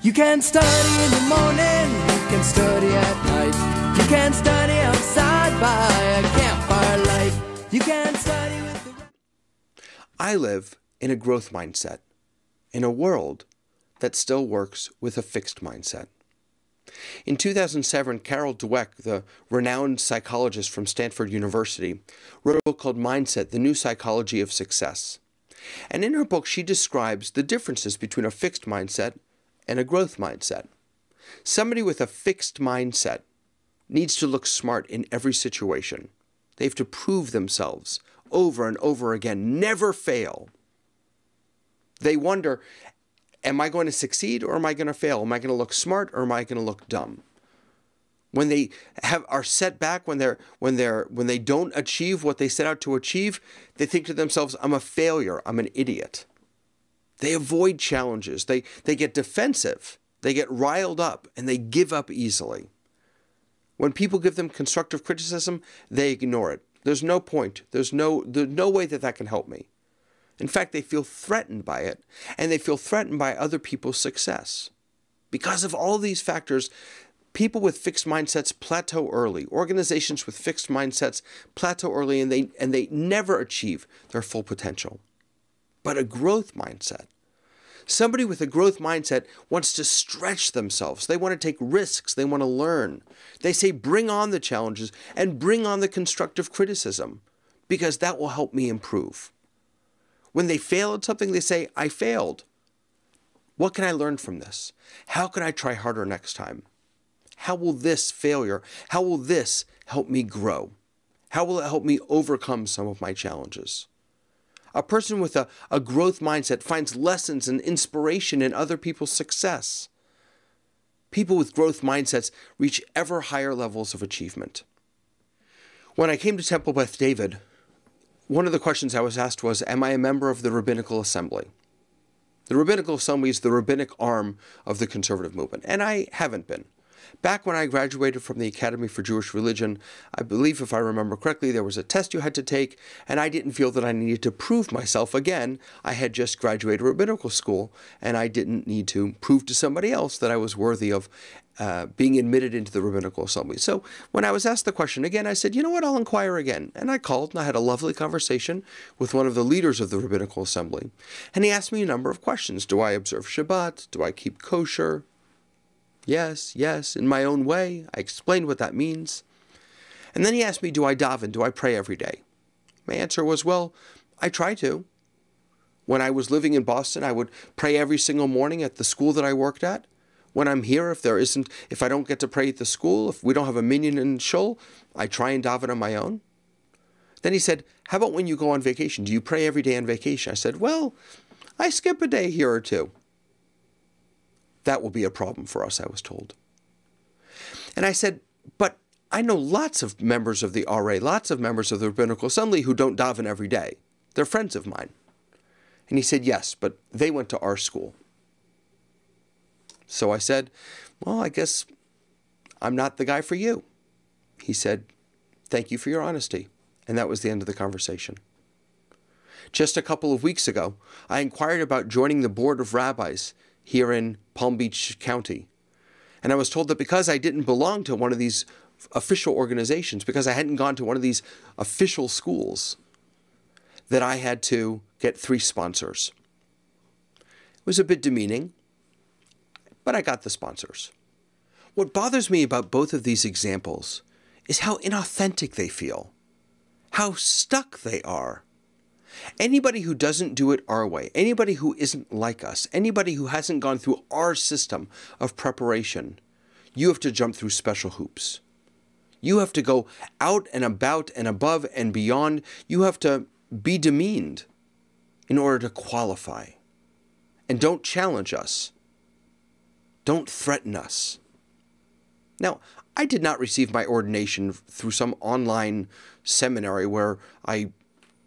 You can study in the morning, you can study at night. You can study outside by a campfire light. You can study with the... I live in a growth mindset, in a world that still works with a fixed mindset. In 2007, Carol Dweck, the renowned psychologist from Stanford University, wrote a book called Mindset, The New Psychology of Success. And in her book, she describes the differences between a fixed mindset and a growth mindset. Somebody with a fixed mindset needs to look smart in every situation. They have to prove themselves over and over again, never fail. They wonder, am I going to succeed or am I going to fail? Am I going to look smart or am I going to look dumb? When they are set back, when they don't achieve what they set out to achieve, they think to themselves, I'm a failure, I'm an idiot. They avoid challenges. They get defensive. They get riled up and they give up easily. When people give them constructive criticism, they ignore it. There's no point. There's no way that can help me. In fact, they feel threatened by it, and they feel threatened by other people's success. Because of all these factors, people with fixed mindsets plateau early. Organizations with fixed mindsets plateau early, and they never achieve their full potential. But a growth mindset, somebody with a growth mindset wants to stretch themselves. They want to take risks. They want to learn. They say, bring on the challenges and bring on the constructive criticism, because that will help me improve. When they fail at something, they say, I failed. What can I learn from this? How can I try harder next time? How will this failure, how will this help me grow? How will it help me overcome some of my challenges? A person with a growth mindset finds lessons and inspiration in other people's success. People with growth mindsets reach ever higher levels of achievement. When I came to Temple Beth David, one of the questions I was asked was, am I a member of the Rabbinical Assembly? The Rabbinical Assembly is the rabbinic arm of the conservative movement, and I haven't been. Back when I graduated from the Academy for Jewish Religion, I believe, if I remember correctly, there was a test you had to take, and I didn't feel that I needed to prove myself again. I had just graduated rabbinical school, and I didn't need to prove to somebody else that I was worthy of being admitted into the Rabbinical Assembly. So when I was asked the question again, I said, you know what, I'll inquire again. And I called, and I had a lovely conversation with one of the leaders of the Rabbinical Assembly, and he asked me a number of questions. Do I observe Shabbat? Do I keep kosher? Yes, in my own way. I explained what that means. And then he asked me, do I daven? Do I pray every day? My answer was, well, I try to. When I was living in Boston, I would pray every single morning at the school that I worked at. When I'm here, if I don't get to pray at the school, if we don't have a minyan in shul, I try and daven on my own. Then he said, how about when you go on vacation? Do you pray every day on vacation? I said, well, I skip a day here or two. That will be a problem for us, I was told. And I said, but I know lots of members of the RA, lots of members of the Rabbinical Assembly who don't daven every day. They're friends of mine. And he said, yes, but they went to our school. So I said, well, I guess I'm not the guy for you. He said, thank you for your honesty. And that was the end of the conversation. Just a couple of weeks ago, I inquired about joining the board of rabbis here in Palm Beach County. And I was told that because I didn't belong to one of these official organizations, because I hadn't gone to one of these official schools, that I had to get 3 sponsors. It was a bit demeaning, but I got the sponsors. What bothers me about both of these examples is how inauthentic they feel, how stuck they are. Anybody who doesn't do it our way, anybody who isn't like us, anybody who hasn't gone through our system of preparation, you have to jump through special hoops. You have to go out and about and above and beyond. You have to be demeaned in order to qualify. And don't challenge us. Don't threaten us. Now, I did not receive my ordination through some online seminary where I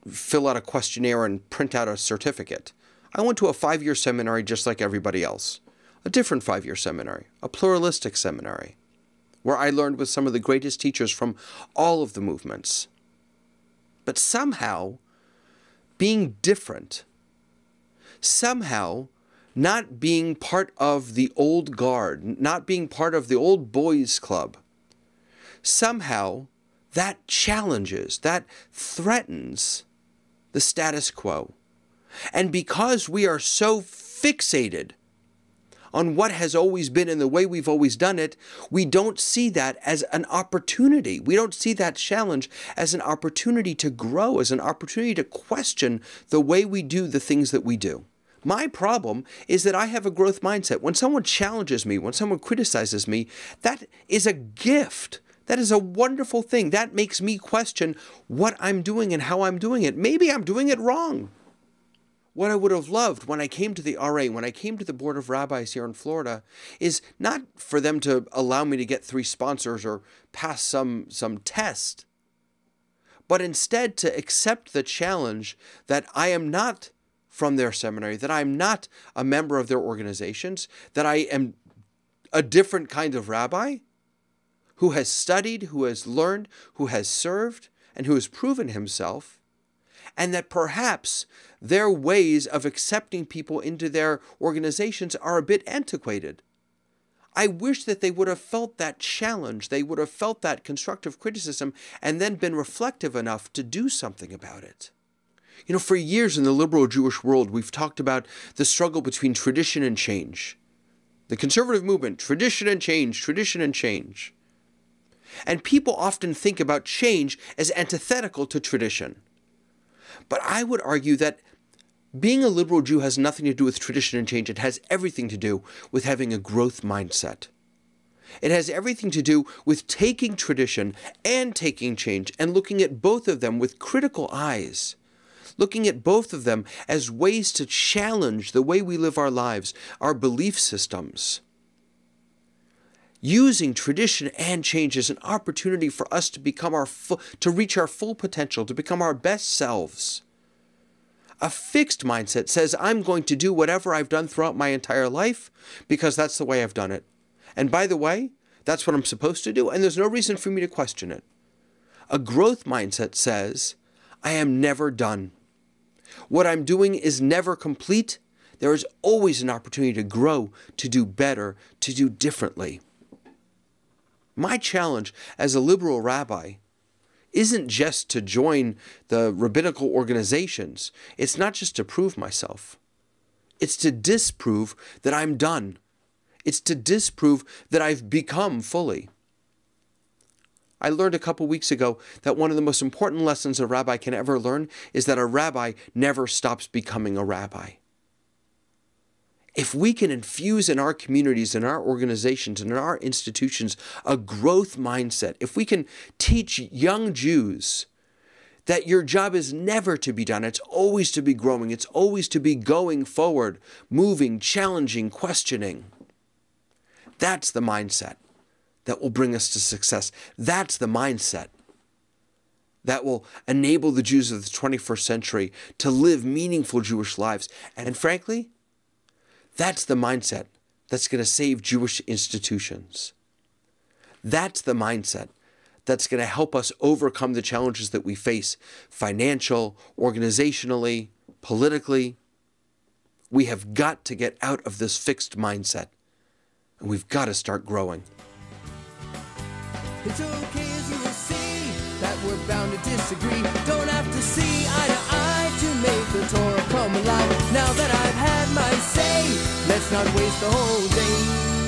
fill out a questionnaire and print out a certificate. I went to a 5-year seminary just like everybody else. A different 5-year seminary, a pluralistic seminary, where I learned with some of the greatest teachers from all of the movements. But somehow, being different, somehow not being part of the old guard, not being part of the old boys club, somehow that challenges, that threatens the status quo. And because we are so fixated on what has always been and the way we've always done it, we don't see that as an opportunity. We don't see that challenge as an opportunity to grow, as an opportunity to question the way we do the things that we do. My problem is that I have a growth mindset. When someone challenges me, when someone criticizes me, that is a gift. That is a wonderful thing. That makes me question what I'm doing and how I'm doing it. Maybe I'm doing it wrong. What I would have loved when I came to the RA, when I came to the Board of Rabbis here in Florida, is not for them to allow me to get 3 sponsors or pass some test, but instead to accept the challenge that I am not from their seminary, that I'm not a member of their organizations, that I am a different kind of rabbi who has studied, who has learned, who has served, and who has proven himself, and that perhaps their ways of accepting people into their organizations are a bit antiquated. I wish that they would have felt that challenge, they would have felt that constructive criticism, and then been reflective enough to do something about it. You know, for years in the liberal Jewish world, we've talked about the struggle between tradition and change. The conservative movement, tradition and change, tradition and change. And people often think about change as antithetical to tradition. But I would argue that being a liberal Jew has nothing to do with tradition and change. It has everything to do with having a growth mindset. It has everything to do with taking tradition and taking change and looking at both of them with critical eyes. Looking at both of them as ways to challenge the way we live our lives, our belief systems. Using tradition and change as an opportunity for us to become to reach our full potential, to become our best selves. A fixed mindset says, I'm going to do whatever I've done throughout my entire life because that's the way I've done it. And by the way, that's what I'm supposed to do, and there's no reason for me to question it. A growth mindset says, I am never done. What I'm doing is never complete. There is always an opportunity to grow, to do better, to do differently. My challenge as a liberal rabbi isn't just to join the rabbinical organizations. It's not just to prove myself. It's to disprove that I'm done. It's to disprove that I've become fully. I learned a couple weeks ago that one of the most important lessons a rabbi can ever learn is that a rabbi never stops becoming a rabbi. If we can infuse in our communities, in our organizations, and in our institutions a growth mindset, if we can teach young Jews that your job is never to be done, it's always to be growing, it's always to be going forward, moving, challenging, questioning, that's the mindset that will bring us to success. That's the mindset that will enable the Jews of the 21st century to live meaningful Jewish lives. And frankly, that's the mindset that's going to save Jewish institutions. That's the mindset that's going to help us overcome the challenges that we face, financial, organizationally, politically. We have got to get out of this fixed mindset, and we've got to start growing. It's okay as you will see that we're bound to disagree. Don't have to see eye to eye to make the Torah come alive. Now that I've had my say, let's not waste the whole day.